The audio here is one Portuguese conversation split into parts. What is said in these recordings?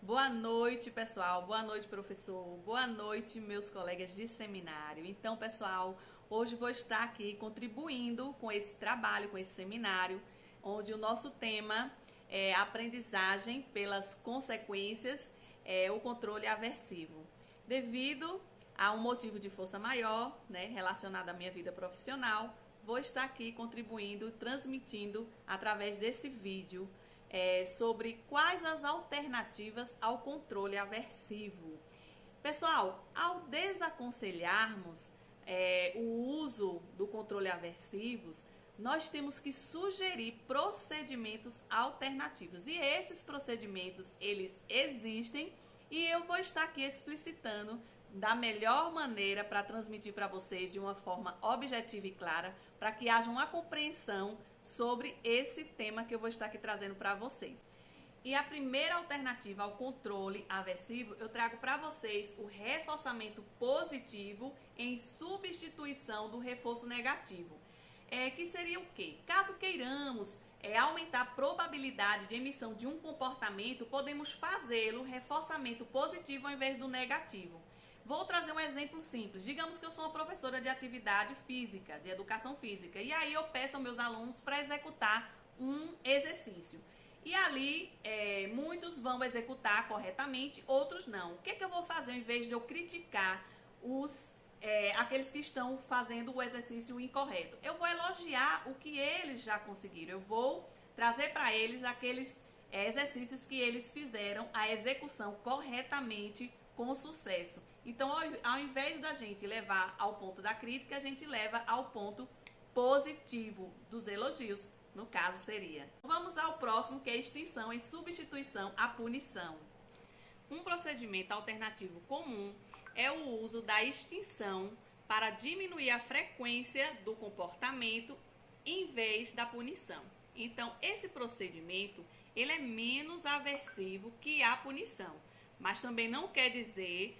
Boa noite, pessoal. Boa noite, professor. Boa noite, meus colegas de seminário. Então, pessoal, hoje vou estar aqui contribuindo com esse trabalho, com esse seminário, onde o nosso tema é aprendizagem pelas consequências, o controle aversivo. Devido a um motivo de força maior, relacionado à minha vida profissional, vou estar aqui contribuindo, transmitindo através desse vídeo sobre quais as alternativas ao controle aversivo. Pessoal, ao desaconselharmos o uso do controle aversivos, nós temos que sugerir procedimentos alternativos. E esses procedimentos, eles existem e eu vou estar aqui explicitando da melhor maneira para transmitir para vocês de uma forma objetiva e clara, para que haja uma compreensão sobre esse tema que eu vou estar aqui trazendo para vocês. E a primeira alternativa ao controle aversivo, eu trago para vocês o reforçamento positivo em substituição do reforço negativo. Que seria o quê? Caso queiramos aumentar a probabilidade de emissão de um comportamento, podemos fazê-lo reforçamento positivo ao invés do negativo. Vou trazer um exemplo simples. Digamos que eu sou uma professora de atividade física, de educação física, e aí eu peço aos meus alunos para executar um exercício. E ali, muitos vão executar corretamente, outros não. O que eu vou fazer, ao invés de eu criticar aqueles que estão fazendo o exercício incorreto? Eu vou elogiar o que eles já conseguiram. Eu vou trazer para eles aqueles exercícios que eles fizeram a execução corretamente, com sucesso. Então, ao invés da gente levar ao ponto da crítica, a gente leva ao ponto positivo dos elogios, no caso seria. Vamos ao próximo, que é a extinção em substituição à punição. Um procedimento alternativo comum é o uso da extinção para diminuir a frequência do comportamento em vez da punição. Então, esse procedimento, ele é menos aversivo que a punição, mas também não quer dizer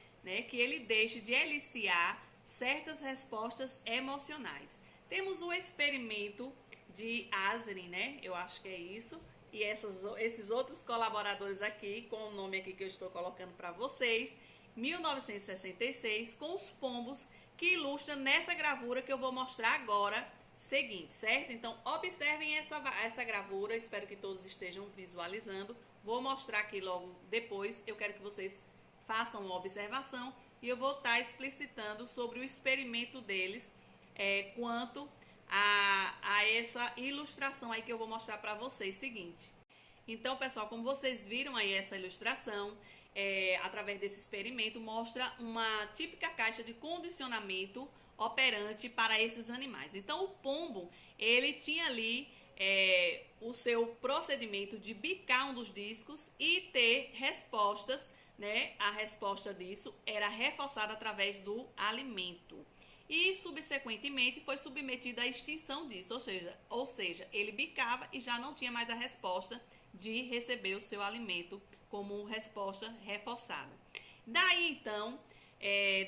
que ele deixe de eliciar certas respostas emocionais. Temos o experimento de Asrin, eu acho que é isso, e esses outros colaboradores aqui, com o nome aqui que eu estou colocando para vocês, 1966, com os pombos, que ilustra nessa gravura que eu vou mostrar agora, seguinte, certo? Então, observem essa gravura, espero que todos estejam visualizando. Vou mostrar aqui logo depois, eu quero que vocês façam uma observação e eu vou estar explicitando sobre o experimento deles quanto a essa ilustração aí que eu vou mostrar para vocês. Seguinte, então pessoal, como vocês viram aí essa ilustração, através desse experimento, mostra uma típica caixa de condicionamento operante para esses animais. Então o pombo, ele tinha ali o seu procedimento de bicar um dos discos e ter respostas, a resposta disso era reforçada através do alimento. E, subsequentemente, foi submetido à extinção disso, ou seja, ele bicava e já não tinha mais a resposta de receber o seu alimento como resposta reforçada. Daí, então,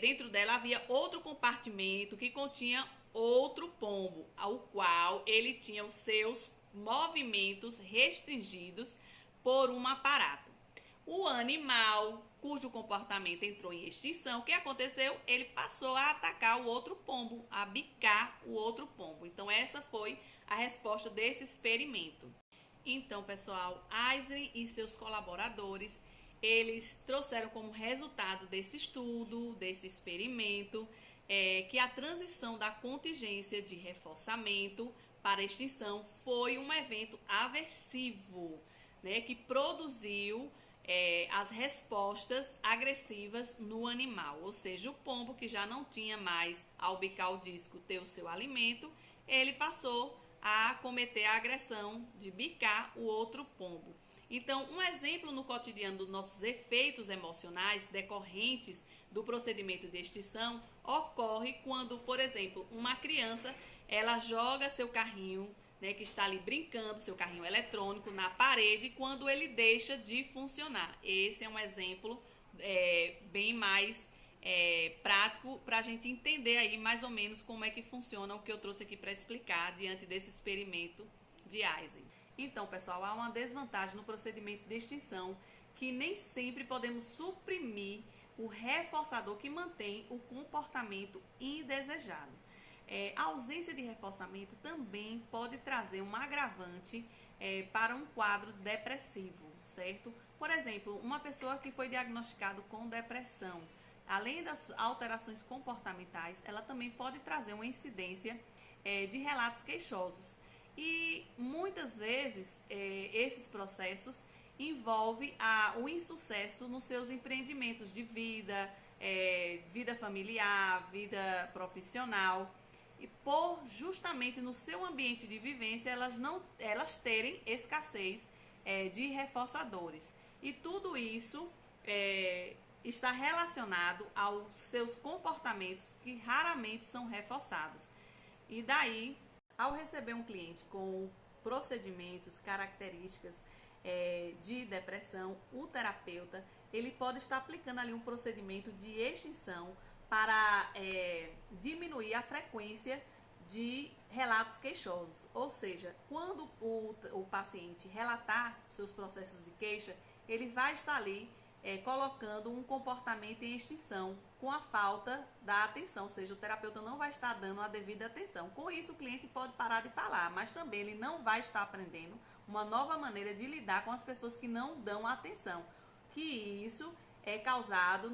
dentro dela havia outro compartimento que continha outro pombo, ao qual ele tinha os seus movimentos restringidos por um aparato. O animal cujo comportamento entrou em extinção, o que aconteceu? Ele passou a atacar o outro pombo, a bicar o outro pombo. Então, essa foi a resposta desse experimento. Então, pessoal, Asrin e seus colaboradores, eles trouxeram como resultado desse estudo, desse experimento, que a transição da contingência de reforçamento para extinção foi um evento aversivo, que produziu as respostas agressivas no animal, ou seja, o pombo que já não tinha mais, ao bicar o disco, ter o seu alimento, ele passou a cometer a agressão de bicar o outro pombo. Então, um exemplo no cotidiano dos nossos efeitos emocionais decorrentes do procedimento de extinção ocorre quando, por exemplo, uma criança, ela joga seu carrinho, que está ali brincando, seu carrinho eletrônico, na parede, quando ele deixa de funcionar. Esse é um exemplo bem mais prático para a gente entender aí mais ou menos como é que funciona o que eu trouxe aqui para explicar diante desse experimento de Eisen. Então, pessoal, há uma desvantagem no procedimento de extinção que nem sempre podemos suprimir o reforçador que mantém o comportamento indesejado. A ausência de reforçamento também pode trazer um agravante para um quadro depressivo, certo? Por exemplo, uma pessoa que foi diagnosticada com depressão, além das alterações comportamentais, ela também pode trazer uma incidência de relatos queixosos. E muitas vezes esses processos envolvem o insucesso nos seus empreendimentos de vida, vida familiar, vida profissional, e por justamente no seu ambiente de vivência elas terem escassez de reforçadores. E tudo isso está relacionado aos seus comportamentos que raramente são reforçados. E daí, ao receber um cliente com procedimentos, características de depressão, o terapeuta ele pode estar aplicando ali um procedimento de extinção para diminuir a frequência de relatos queixosos. Ou seja, quando o paciente relatar seus processos de queixa, ele vai estar ali colocando um comportamento em extinção com a falta da atenção, ou seja, o terapeuta não vai estar dando a devida atenção. Com isso, o cliente pode parar de falar, mas também ele não vai estar aprendendo uma nova maneira de lidar com as pessoas que não dão atenção, que isso é causado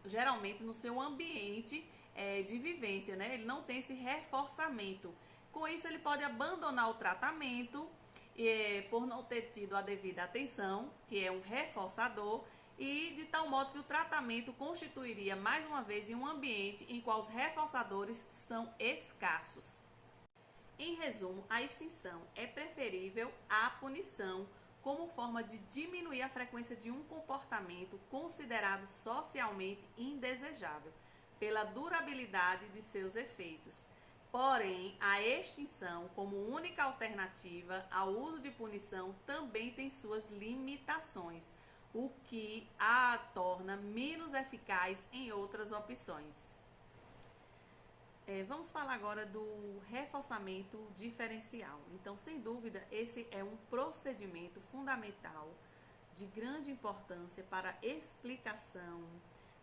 geralmente no seu ambiente de vivência, né? Ele não tem esse reforçamento. Com isso, ele pode abandonar o tratamento por não ter tido a devida atenção, que é um reforçador, e de tal modo que o tratamento constituiria mais uma vez em um ambiente em qual os reforçadores são escassos. Em resumo, a extinção é preferível à punição como forma de diminuir a frequência de um comportamento considerado socialmente indesejável, pela durabilidade de seus efeitos. Porém, a extinção, como única alternativa ao uso de punição, também tem suas limitações, o que a torna menos eficaz em outras opções. Vamos falar agora do reforçamento diferencial. Então, sem dúvida, esse é um procedimento fundamental de grande importância para explicação,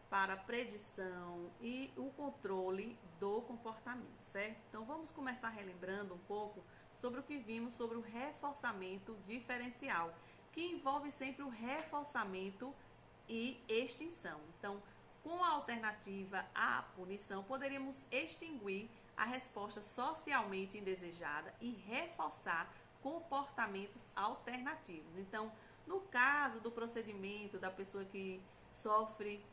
para predição e o controle do comportamento, certo? Então, vamos começar relembrando um pouco sobre o que vimos sobre o reforçamento diferencial, que envolve sempre o reforçamento e extinção. Então, com a alternativa à punição, poderíamos extinguir a resposta socialmente indesejada e reforçar comportamentos alternativos. Então, no caso do procedimento da pessoa que sofre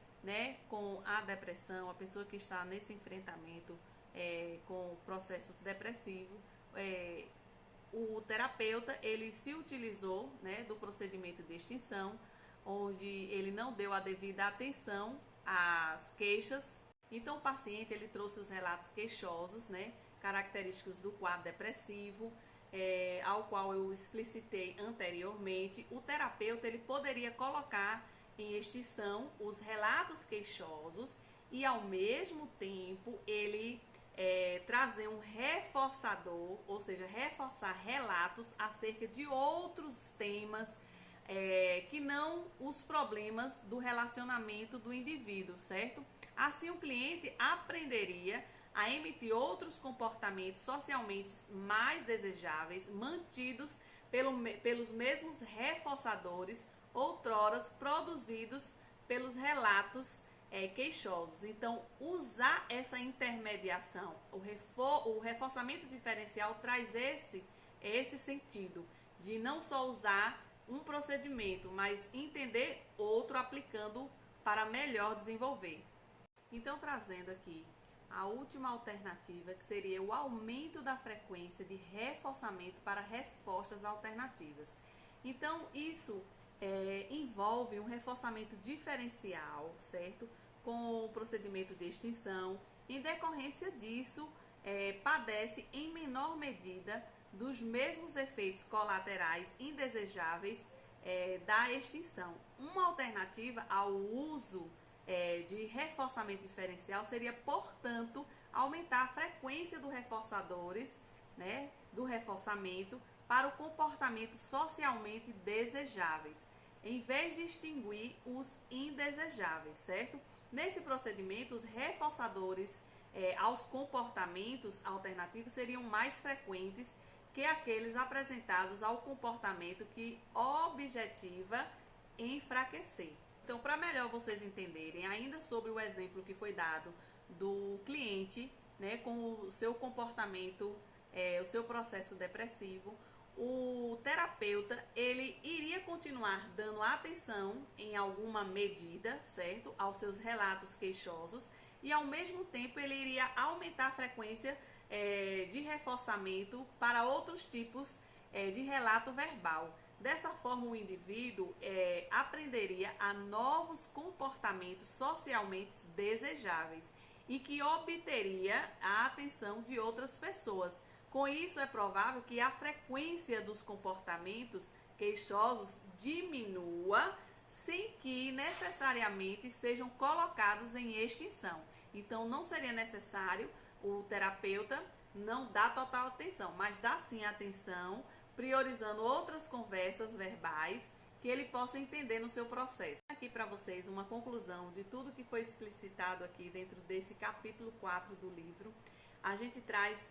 com a depressão, a pessoa que está nesse enfrentamento com processos depressivos, o terapeuta ele se utilizou do procedimento de extinção, onde ele não deu a devida atenção às queixas. Então o paciente ele trouxe os relatos queixosos, característicos do quadro depressivo, ao qual eu explicitei anteriormente. O terapeuta ele poderia colocar em extinção os relatos queixosos e ao mesmo tempo ele trazer um reforçador, ou seja, reforçar relatos acerca de outros temas que não os problemas do relacionamento do indivíduo, certo? Assim o cliente aprenderia a emitir outros comportamentos socialmente mais desejáveis, mantidos pelos mesmos reforçadores outroras produzidos pelos relatos queixosos. Então, usar essa intermediação, o reforçamento diferencial traz esse sentido de não só usar um procedimento, mas entender outro aplicando para melhor desenvolver. Então, trazendo aqui a última alternativa, que seria o aumento da frequência de reforçamento para respostas alternativas. Então, isso envolve um reforçamento diferencial, certo? Com o procedimento de extinção. Em decorrência disso, padece em menor medida dos mesmos efeitos colaterais indesejáveis da extinção. Uma alternativa ao uso de reforçamento diferencial seria, portanto, aumentar a frequência dos reforçadores, do reforçamento para o comportamento socialmente desejáveis. em vez de extinguir os indesejáveis, certo? Nesse procedimento, os reforçadores aos comportamentos alternativos seriam mais frequentes que aqueles apresentados ao comportamento que objetiva enfraquecer. Então, para melhor vocês entenderem, ainda sobre o exemplo que foi dado do cliente, né, com o seu comportamento, o seu processo depressivo, o terapeuta ele iria continuar dando atenção em alguma medida, certo, aos seus relatos queixosos, e ao mesmo tempo ele iria aumentar a frequência de reforçamento para outros tipos de relato verbal. Dessa forma, o indivíduo aprenderia a novos comportamentos socialmente desejáveis e que obteria a atenção de outras pessoas. Com isso, é provável que a frequência dos comportamentos queixosos diminua sem que necessariamente sejam colocados em extinção. Então, não seria necessário o terapeuta não dar total atenção, mas dar sim atenção, priorizando outras conversas verbais que ele possa entender no seu processo. Aqui para vocês uma conclusão de tudo que foi explicitado aqui dentro desse capítulo 4 do livro. A gente traz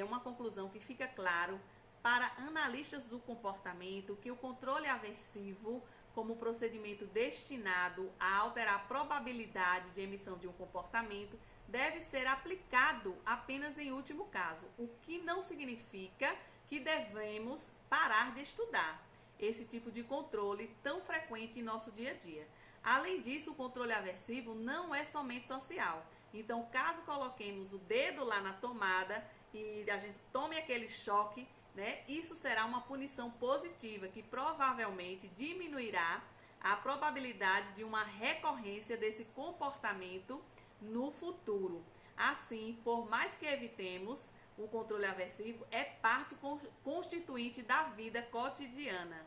uma conclusão que fica claro para analistas do comportamento que o controle aversivo, como procedimento destinado a alterar a probabilidade de emissão de um comportamento, deve ser aplicado apenas em último caso, o que não significa que devemos parar de estudar esse tipo de controle tão frequente em nosso dia a dia. Além disso, o controle aversivo não é somente social. Então, caso coloquemos o dedo lá na tomada e a gente tome aquele choque, né, isso será uma punição positiva que provavelmente diminuirá a probabilidade de uma recorrência desse comportamento no futuro. Assim, por mais que evitemos, o controle aversivo é parte constituinte da vida cotidiana.